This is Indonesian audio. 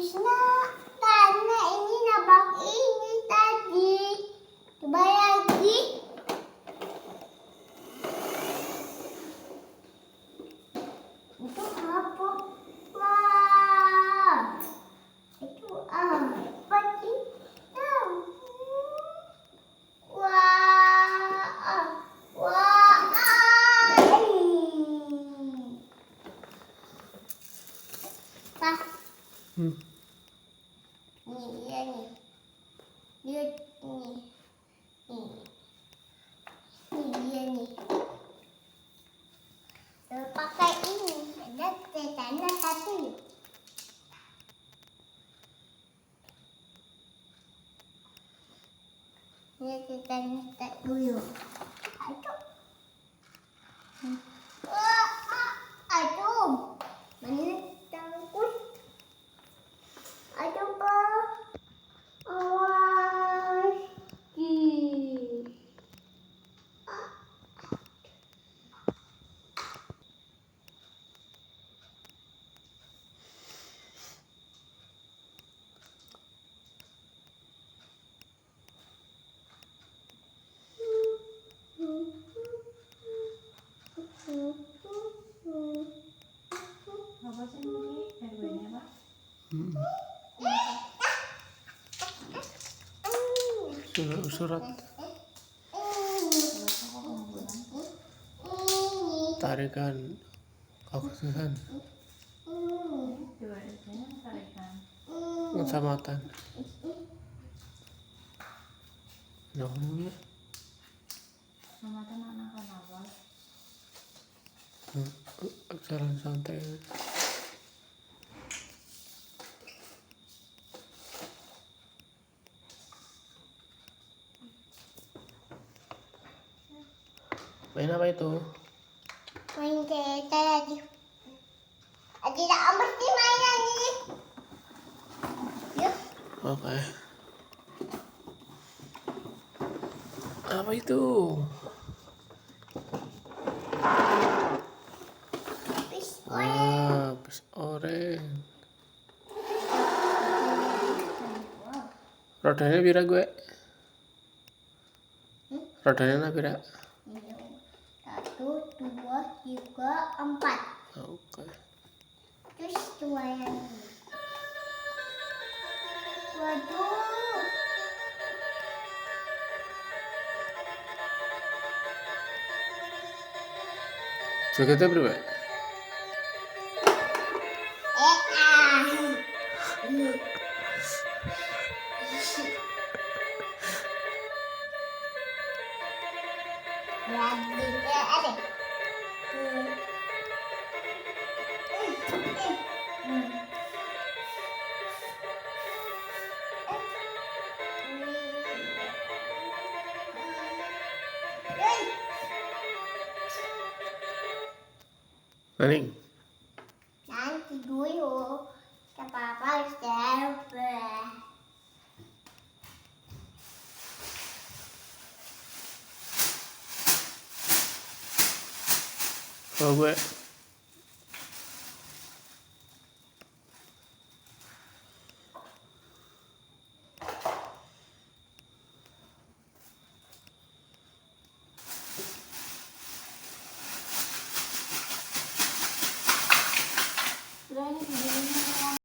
Habisnya karena ini nabrak ini tadi. Coba lagi. Itu apa? Wah. Itu apa sih? Wah. Wah. Pak. Ini dia nih. Dia nih. Ini dia nih. Pakai ini. Ada tanda satu. Ini tanda dulu. Aduh. Aduh. Mana takut? Aduh, Pak. Awas. Apa sih ini RW-nya, Pak? Surat tarikan kekhususan Coba RW-nya tarikan. kecamatan. Namanya Kecamatan Anakan apa? jalan santai. Main apa itu? Main kereta lagi. Tidak mesti mainan ini. Yuk. Oke. Apa itu? Bis oren. Rodanya pira gue? Rodanya pira? 1, 2, 3, 4. Oke. Terus 2 yang ini. Waduh. Jaketnya berapa? Maning. Nanti dulu. Apa-apa harus telepon. Kalau gue